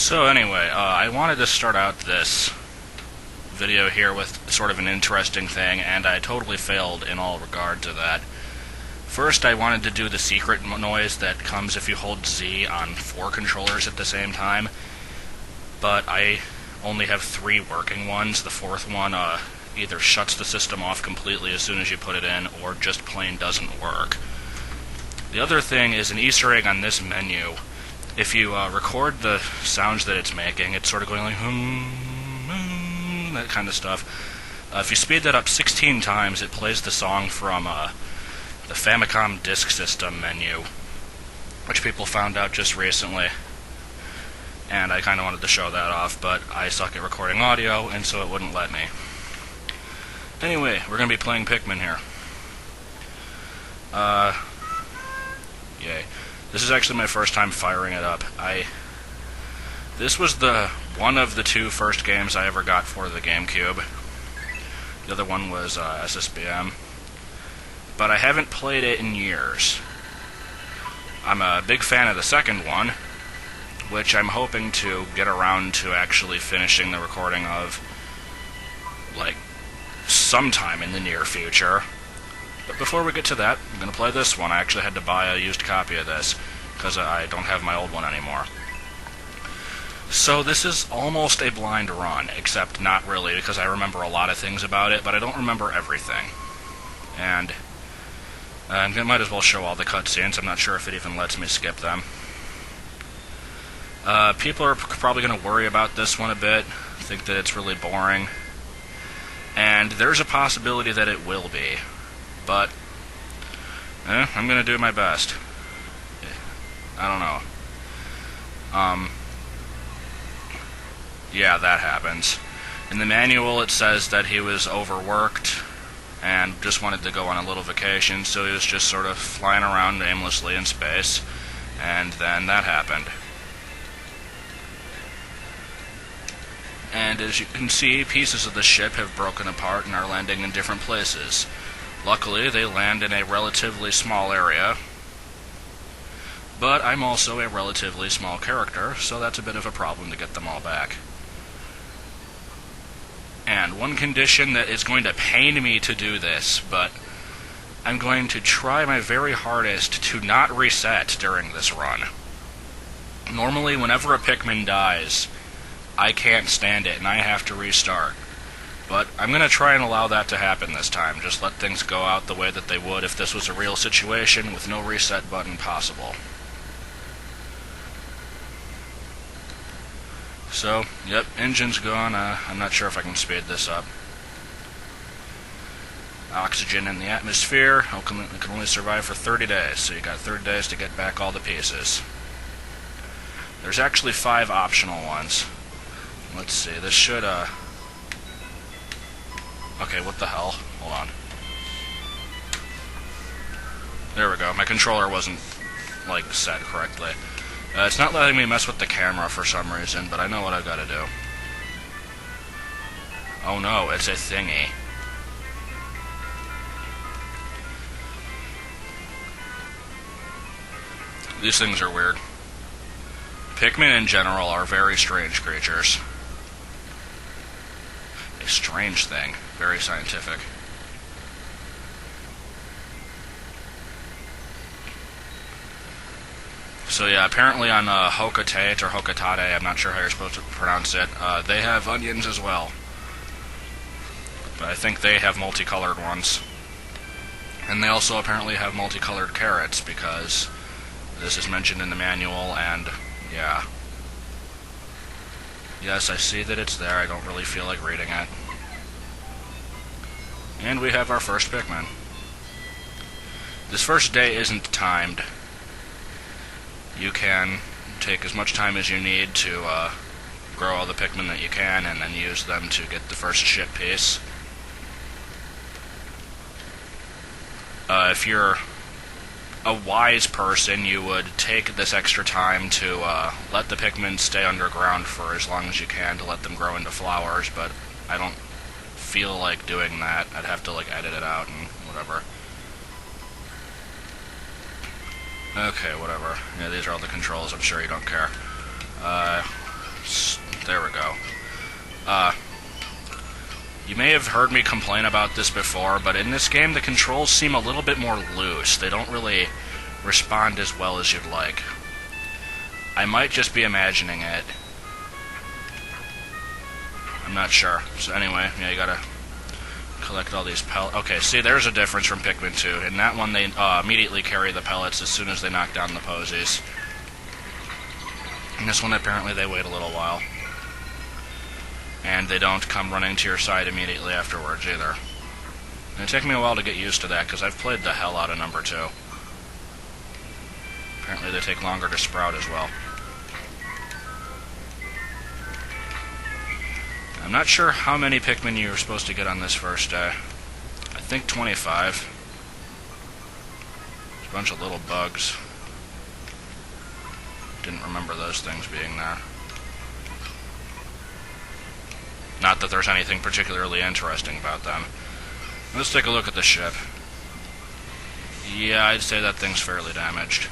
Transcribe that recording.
So anyway, I wanted to start out this video here with sort of an interesting thing, and I totally failed in all regard to that. First, I wanted to do the secret noise that comes if you hold Z on 4 controllers at the same time, but I only have 3 working ones. The 4th one either shuts the system off completely as soon as you put it in, or just plain doesn't work. The other thing is an Easter egg on this menu. If you record the sounds that it's making, it's sort of going like that kind of stuff. If you speed that up 16 times, it plays the song from the Famicom Disk System menu, which people found out just recently. And I kind of wanted to show that off, but I suck at recording audio, and so it wouldn't let me. Anyway, we're going to be playing Pikmin here. Yay. This is actually my first time firing it up. This was one of the 2 first games I ever got for the Gamecube. The other one was SSBM. But I haven't played it in years. I'm a big fan of the second one, which I'm hoping to get around to actually finishing the recording of, like, sometime in the near future. But before we get to that, I'm going to play this one. I actually had to buy a used copy of this, because I don't have my old one anymore. So this is almost a blind run, except not really, because I remember a lot of things about it, but I don't remember everything. And I might as well show all the cutscenes. I'm not sure if it even lets me skip them. People are probably going to worry about this one a bit, think that it's really boring. And there's a possibility that it will be. But, I'm going to do my best. I don't know. Yeah, that happens. In the manual it says that he was overworked and just wanted to go on a little vacation, so he was just sort of flying around aimlessly in space, and then that happened. And as you can see, pieces of the ship have broken apart and are landing in different places. Luckily, they land in a relatively small area, but I'm also a relatively small character, so that's a bit of a problem to get them all back. And one condition that is going to pain me to do this, but I'm going to try my very hardest to not reset during this run. Normally, whenever a Pikmin dies, I can't stand it and I have to restart. But I'm going to try and allow that to happen this time. Just let things go out the way that they would if this was a real situation with no reset button possible. So, yep, engine's gone. I'm not sure if I can speed this up. Oxygen in the atmosphere. It can only survive for 30 days, so you got 30 days to get back all the pieces. There's actually 5 optional ones. Let's see, this should, okay, what the hell? Hold on. There we go. My controller wasn't, like, set correctly. It's not letting me mess with the camera for some reason, but I know what I've got to do. Oh no, it's a thingy. These things are weird. Pikmin in general are very strange creatures. A strange thing. Very scientific. So yeah, apparently on Hocotate or Hocotate, I'm not sure how you're supposed to pronounce it, they have onions as well. But I think they have multicolored ones. And they also apparently have multicolored carrots, because this is mentioned in the manual, and yeah. Yes, I see that it's there, I don't really feel like reading it. And we have our first Pikmin. This first day isn't timed. You can take as much time as you need to grow all the Pikmin that you can, and then use them to get the first ship piece. If you're a wise person, you would take this extra time to let the Pikmin stay underground for as long as you can to let them grow into flowers, but I don't feel like doing that. I'd have to, like, edit it out and whatever. Okay, whatever. Yeah, these are all the controls. I'm sure you don't care. There we go. You may have heard me complain about this before, but in this game the controls seem a little bit more loose. They don't really respond as well as you'd like. I might just be imagining it. I'm not sure. So anyway, yeah, you gotta collect all these pellets. Okay, see, there's a difference from Pikmin 2. In that one, they immediately carry the pellets as soon as they knock down the posies. In this one, apparently, they wait a little while. And they don't come running to your side immediately afterwards, either. And it took me a while to get used to that, because I've played the hell out of number 2. Apparently, they take longer to sprout as well. I'm not sure how many Pikmin you were supposed to get on this first day. I think 25. There's a bunch of little bugs. Didn't remember those things being there. Not that there's anything particularly interesting about them. Let's take a look at the ship. Yeah, I'd say that thing's fairly damaged.